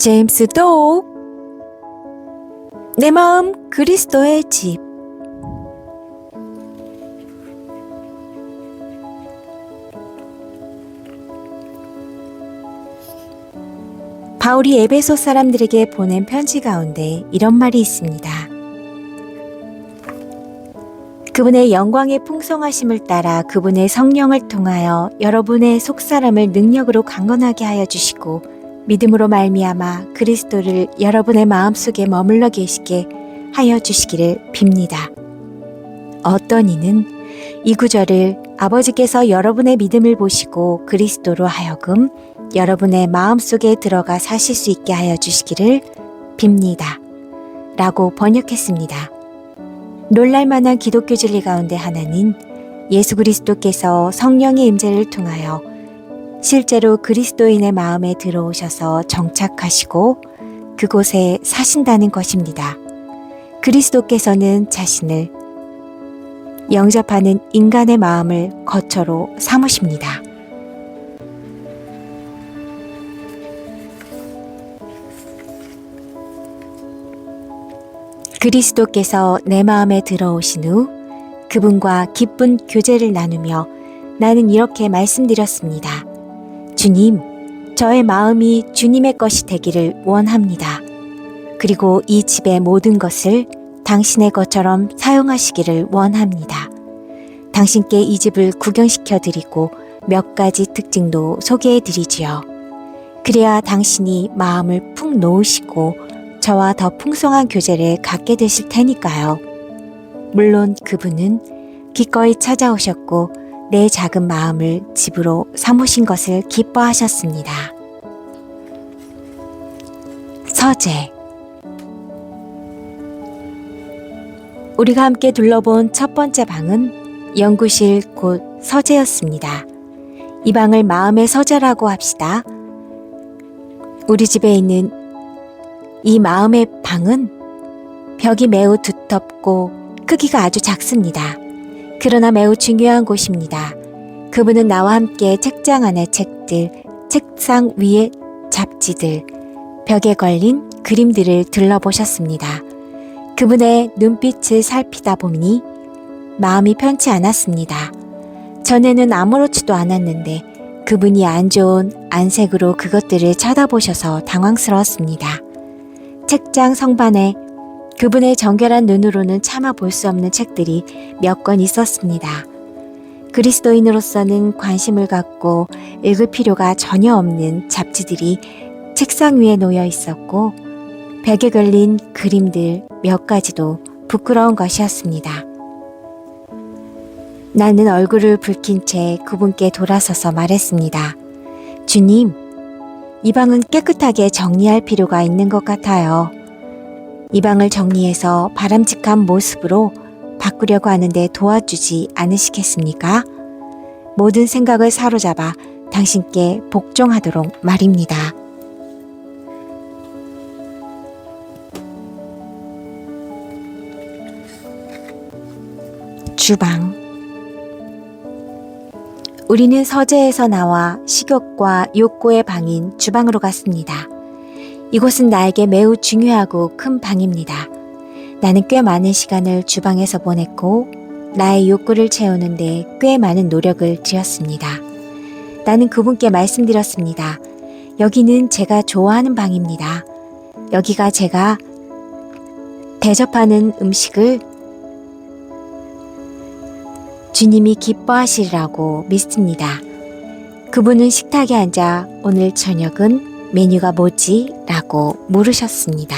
제임스 도우. 내 마음 그리스도의 집. 바울이 에베소 사람들에게 보낸 편지 가운데 이런 말이 있습니다. 그분의 영광의 풍성하심을 따라 그분의 성령을 통하여 여러분의 속사람을 능력으로 강건하게 하여 주시고 믿음으로 말미암아 그리스도를 여러분의 마음속에 머물러 계시게 하여 주시기를 빕니다. 어떤 이는 이 구절을 아버지께서 여러분의 믿음을 보시고 그리스도로 하여금 여러분의 마음속에 들어가 사실 수 있게 하여 주시기를 빕니다. 라고 번역했습니다. 놀랄만한 기독교 진리 가운데 하나는 예수 그리스도께서 성령의 임재를 통하여 실제로 그리스도인의 마음에 들어오셔서 정착하시고 그곳에 사신다는 것입니다. 그리스도께서는 자신을 영접하는 인간의 마음을 거처로 삼으십니다. 그리스도께서 내 마음에 들어오신 후 그분과 기쁜 교제를 나누며 나는 이렇게 말씀드렸습니다. 주님, 저의 마음이 주님의 것이 되기를 원합니다. 그리고 이 집의 모든 것을 당신의 것처럼 사용하시기를 원합니다. 당신께 이 집을 구경시켜 드리고 몇 가지 특징도 소개해 드리지요. 그래야 당신이 마음을 푹 놓으시고 저와 더 풍성한 교제를 갖게 되실 테니까요. 물론 그분은 기꺼이 찾아오셨고 내 작은 마음을 집으로 삼으신 것을 기뻐하셨습니다. 서재. 우리가 함께 둘러본 첫 번째 방은 연구실 곧 서재였습니다. 이 방을 마음의 서재라고 합시다. 우리 집에 있는 이 마음의 방은 벽이 매우 두텁고 크기가 아주 작습니다. 그러나 매우 중요한 곳입니다. 그분은 나와 함께 책장 안의 책들, 책상 위의 잡지들, 벽에 걸린 그림들을 둘러보셨습니다. 그분의 눈빛을 살피다 보니 마음이 편치 않았습니다. 전에는 아무렇지도 않았는데 그분이 안 좋은 안색으로 그것들을 쳐다보셔서 당황스러웠습니다. 책장 성반에 그분의 정결한 눈으로는 차마 볼 수 없는 책들이 몇 권 있었습니다. 그리스도인으로서는 관심을 갖고 읽을 필요가 전혀 없는 잡지들이 책상 위에 놓여 있었고 벽에 걸린 그림들 몇 가지도 부끄러운 것이었습니다. 나는 얼굴을 붉힌 채 그분께 돌아서서 말했습니다. 주님, 이 방은 깨끗하게 정리할 필요가 있는 것 같아요. 이 방을 정리해서 바람직한 모습으로 바꾸려고 하는데 도와주지 않으시겠습니까? 모든 생각을 사로잡아 당신께 복종하도록 말입니다. 주방. 우리는 서재에서 나와 식욕과 욕구의 방인 주방으로 갔습니다. 이곳은 나에게 매우 중요하고 큰 방입니다. 나는 꽤 많은 시간을 주방에서 보냈고 나의 욕구를 채우는데 꽤 많은 노력을 지었습니다. 나는 그분께 말씀드렸습니다. 여기는 제가 좋아하는 방입니다. 여기가 제가 대접하는 음식을 주님이 기뻐하시리라고 믿습니다. 그분은 식탁에 앉아 오늘 저녁은 메뉴가 뭐지? 라고 물으셨습니다.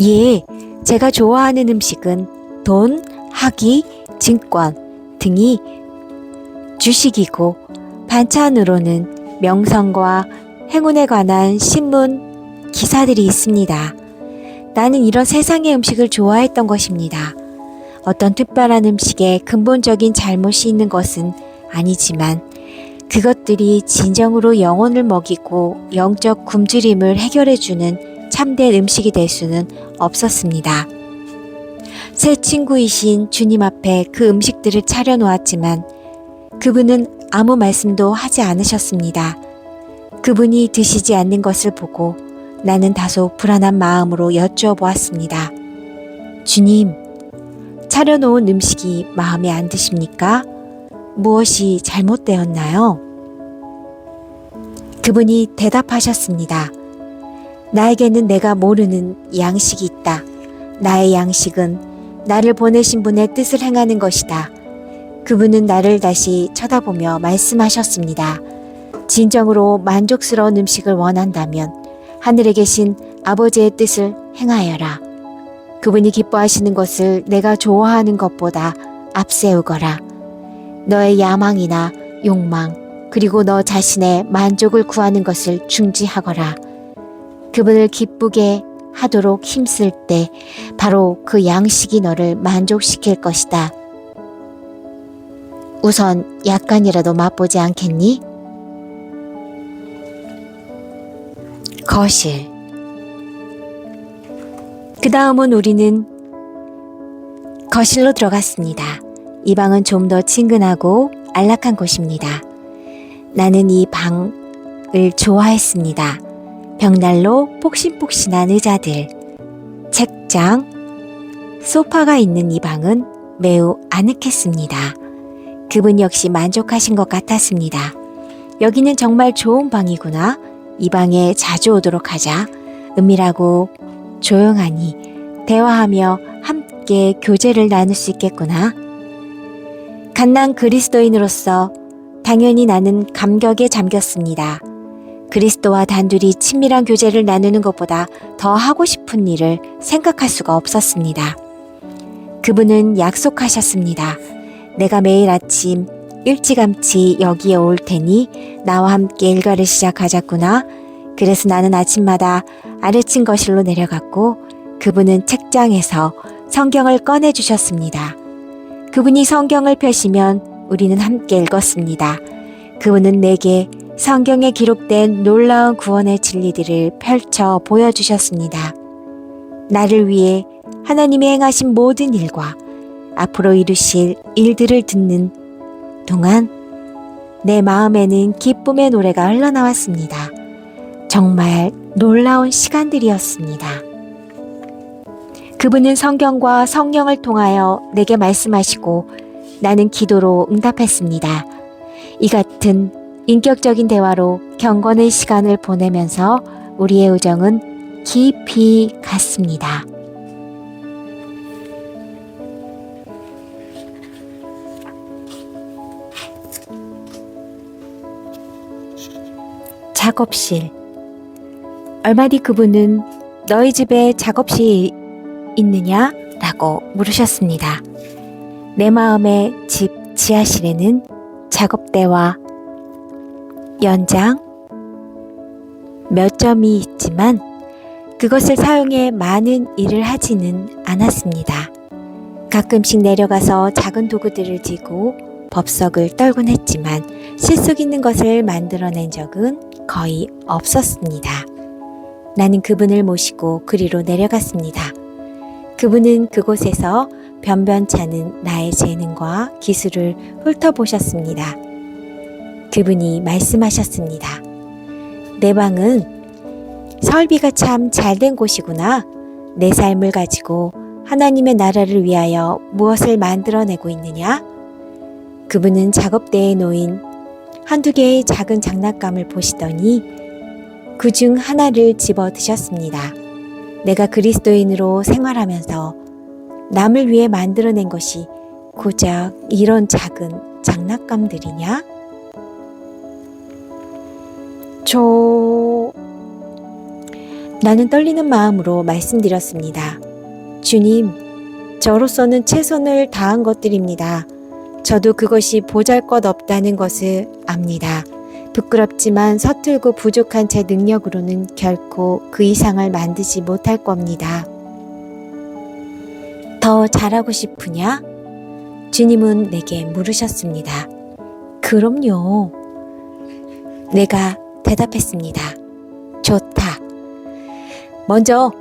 예, 제가 좋아하는 음식은 돈, 학위, 증권 등이 주식이고 반찬으로는 명성과 행운에 관한 신문 기사들이 있습니다. 나는 이런 세상의 음식을 좋아했던 것입니다. 어떤 특별한 음식에 근본적인 잘못이 있는 것은 아니지만 그것들이 진정으로 영혼을 먹이고 영적 굶주림을 해결해주는 참된 음식이 될 수는 없었습니다. 새 친구이신 주님 앞에 그 음식들을 차려놓았지만 그분은 아무 말씀도 하지 않으셨습니다. 그분이 드시지 않는 것을 보고 나는 다소 불안한 마음으로 여쭈어보았습니다. 주님, 차려놓은 음식이 마음에 안 드십니까? 무엇이 잘못되었나요? 그분이 대답하셨습니다. 나에게는 내가 모르는 양식이 있다. 나의 양식은 나를 보내신 분의 뜻을 행하는 것이다. 그분은 나를 다시 쳐다보며 말씀하셨습니다. 진정으로 만족스러운 음식을 원한다면 하늘에 계신 아버지의 뜻을 행하여라. 그분이 기뻐하시는 것을 내가 좋아하는 것보다 앞세우거라. 너의 야망이나 욕망 그리고 너 자신의 만족을 구하는 것을 중지하거라. 그분을 기쁘게 하도록 힘쓸 때 바로 그 양식이 너를 만족시킬 것이다. 우선 약간이라도 맛보지 않겠니? 거실. 그 다음은 우리는 거실로 들어갔습니다. 이 방은 좀 더 친근하고 안락한 곳입니다. 나는 이 방을 좋아했습니다. 벽난로 폭신폭신한 의자들, 책장, 소파가 있는 이 방은 매우 아늑했습니다. 그분 역시 만족하신 것 같았습니다. 여기는 정말 좋은 방이구나. 이 방에 자주 오도록 하자. 은밀하고 조용하니 대화하며 함께 교제를 나눌 수 있겠구나. 갓난 그리스도인으로서 당연히 나는 감격에 잠겼습니다. 그리스도와 단둘이 친밀한 교제를 나누는 것보다 더 하고 싶은 일을 생각할 수가 없었습니다. 그분은 약속하셨습니다. 내가 매일 아침 일찌감치 여기에 올 테니 나와 함께 일과를 시작하자꾸나. 그래서 나는 아침마다 아래층 거실로 내려갔고 그분은 책장에서 성경을 꺼내주셨습니다. 그분이 성경을 펴시면 우리는 함께 읽었습니다. 그분은 내게 성경에 기록된 놀라운 구원의 진리들을 펼쳐 보여주셨습니다. 나를 위해 하나님이 행하신 모든 일과 앞으로 이루실 일들을 듣는 동안 내 마음에는 기쁨의 노래가 흘러나왔습니다. 정말 놀라운 시간들이었습니다. 그분은 성경과 성령을 통하여 내게 말씀하시고 나는 기도로 응답했습니다. 이 같은 인격적인 대화로 경건의 시간을 보내면서 우리의 우정은 깊이 갔습니다. 작업실. 얼마 뒤 그분은 너희 집에 작업실이 있느냐? 라고 물으셨습니다. 내 마음의 집 지하실에는 작업대와 연장 몇 점이 있지만 그것을 사용해 많은 일을 하지는 않았습니다. 가끔씩 내려가서 작은 도구들을 쥐고 법석을 떨곤 했지만 실속 있는 것을 만들어낸 적은 거의 없었습니다. 나는 그분을 모시고 그리로 내려갔습니다. 그분은 그곳에서 변변찮은 나의 재능과 기술을 훑어보셨습니다. 그분이 말씀하셨습니다. 내 방은 설비가 참 잘된 곳이구나. 내 삶을 가지고 하나님의 나라를 위하여 무엇을 만들어내고 있느냐? 그분은 작업대에 놓인 한두 개의 작은 장난감을 보시더니 그중 하나를 집어 드셨습니다. 내가 그리스도인으로 생활하면서 남을 위해 만들어낸 것이 고작 이런 작은 장난감들이냐? 나는 떨리는 마음으로 말씀드렸습니다. 주님, 저로서는 최선을 다한 것들입니다. 저도 그것이 보잘것없다는 것을 압니다. 부끄럽지만 서툴고 부족한 제 능력으로는 결코 그 이상을 만들지 못할 겁니다. 더 잘하고 싶으냐? 주님은 내게 물으셨습니다. 그럼요. 내가 대답했습니다. 좋다. 먼저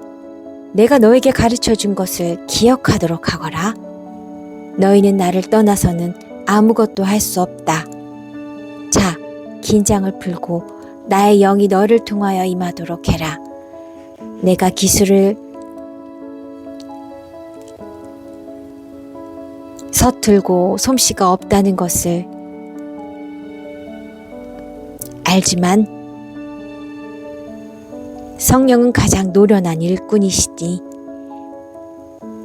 내가 너에게 가르쳐 준 것을 기억하도록 하거라. 너희는 나를 떠나서는 아무것도 할 수 없다. 자, 긴장을 풀고 나의 영이 너를 통하여 임하도록 해라. 내가 기술을 서툴고 솜씨가 없다는 것을 알지만 성령은 가장 노련한 일꾼이시니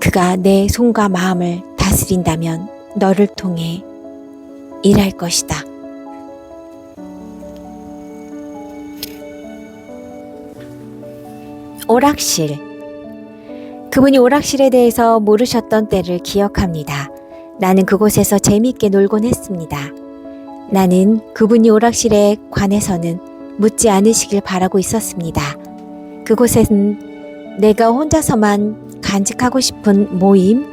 그가 내 손과 마음을 다스린다면 너를 통해 일할 것이다. 오락실. 그분이 오락실에 대해서 모르셨던 때를 기억합니다. 나는 그곳에서 재미있게 놀곤 했습니다. 나는 그분이 오락실에 관해서는 묻지 않으시길 바라고 있었습니다. 그곳에는 내가 혼자서만 간직하고 싶은 모임,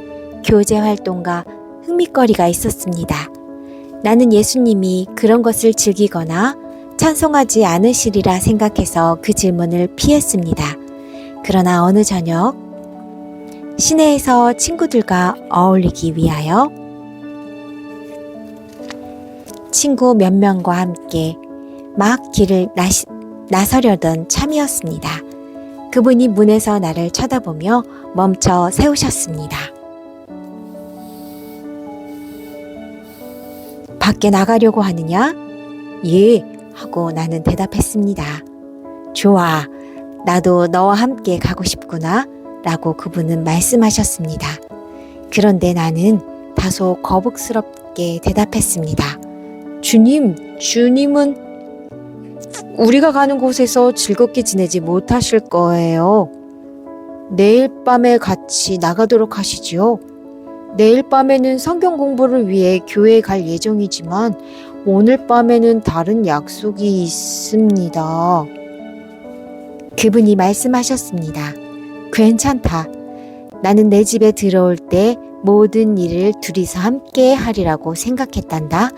교제 활동과 흥미거리가 있었습니다. 나는 예수님이 그런 것을 즐기거나 찬송하지 않으시리라 생각해서 그 질문을 피했습니다. 그러나 어느 저녁 시내에서 친구들과 어울리기 위하여 친구 몇 명과 함께 막 길을 나서려던 참이었습니다. 그분이 문에서 나를 쳐다보며 멈춰 세우셨습니다. 밖에 나가려고 하느냐? 예, 하고 나는 대답했습니다. 좋아, 나도 너와 함께 가고 싶구나 라고 그분은 말씀하셨습니다. 그런데 나는 다소 거북스럽게 대답했습니다. 주님은 우리가 가는 곳에서 즐겁게 지내지 못하실 거예요. 내일 밤에 같이 나가도록 하시지요. 내일 밤에는 성경 공부를 위해 교회에 갈 예정이지만 오늘 밤에는 다른 약속이 있습니다. 그분이 말씀하셨습니다. 괜찮다. 나는 내 집에 들어올 때 모든 일을 둘이서 함께 하리라고 생각했단다.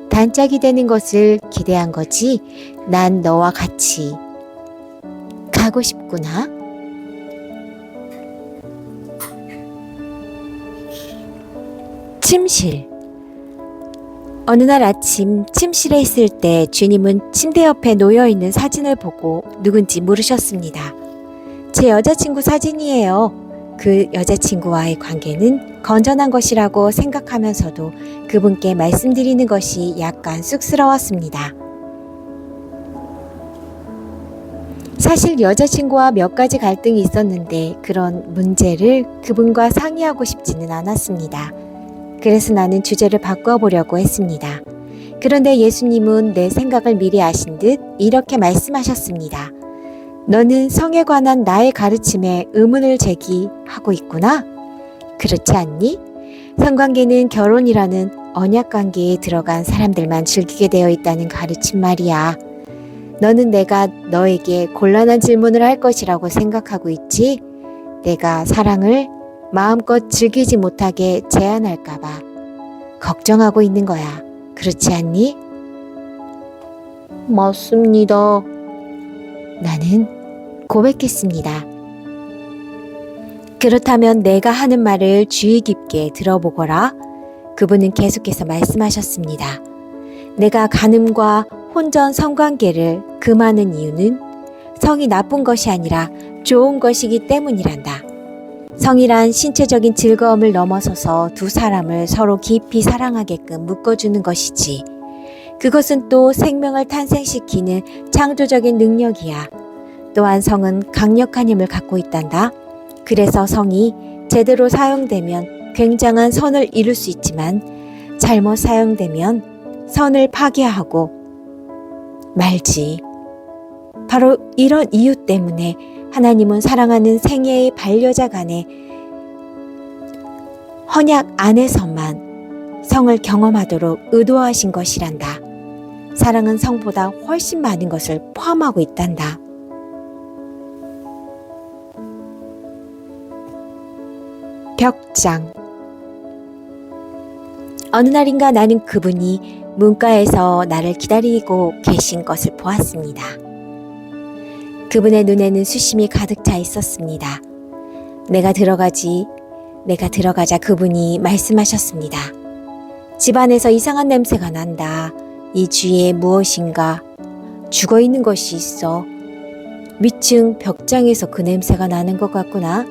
단짝이 되는 것을 기대한 거지. 난 너와 같이 가고 싶구나. 침실. 어느 날 아침 침실에 있을 때 주님은 침대 옆에 놓여있는 사진을 보고 누군지 물으셨습니다. 제 여자친구 사진이에요. 그 여자친구와의 관계는 건전한 것이라고 생각하면서도 그분께 말씀드리는 것이 약간 쑥스러웠습니다. 사실 여자친구와 몇 가지 갈등이 있었는데 그런 문제를 그분과 상의하고 싶지는 않았습니다. 그래서 나는 주제를 바꿔보려고 했습니다. 그런데 예수님은 내 생각을 미리 아신 듯 이렇게 말씀하셨습니다. 너는 성에 관한 나의 가르침에 의문을 제기하고 있구나? 그렇지 않니? 성관계는 결혼이라는 언약관계에 들어간 사람들만 즐기게 되어 있다는 가르침 말이야. 너는 내가 너에게 곤란한 질문을 할 것이라고 생각하고 있지? 내가 사랑을 마음껏 즐기지 못하게 제한할까봐 걱정하고 있는 거야. 그렇지 않니? 맞습니다. 나는 고백했습니다. 그렇다면 내가 하는 말을 주의 깊게 들어보거라. 그분은 계속해서 말씀하셨습니다. 내가 간음과 혼전 성관계를 금하는 이유는 성이 나쁜 것이 아니라 좋은 것이기 때문이란다. 성이란 신체적인 즐거움을 넘어서서 두 사람을 서로 깊이 사랑하게끔 묶어주는 것이지. 그것은 또 생명을 탄생시키는 창조적인 능력이야. 또한 성은 강력한 힘을 갖고 있단다. 그래서 성이 제대로 사용되면 굉장한 선을 이룰 수 있지만 잘못 사용되면 선을 파괴하고 말지. 바로 이런 이유 때문에 하나님은 사랑하는 생애의 반려자 간의 헌약 안에서만 성을 경험하도록 의도하신 것이란다. 사랑은 성보다 훨씬 많은 것을 포함하고 있단다. 벽장. 어느 날인가 나는 그분이 문가에서 나를 기다리고 계신 것을 보았습니다. 그분의 눈에는 수심이 가득 차 있었습니다. 내가 들어가자 그분이 말씀하셨습니다. 집안에서 이상한 냄새가 난다. 이 주위에 무엇인가 죽어 있는 것이 있어. 위층 벽장에서 그 냄새가 나는 것 같구나.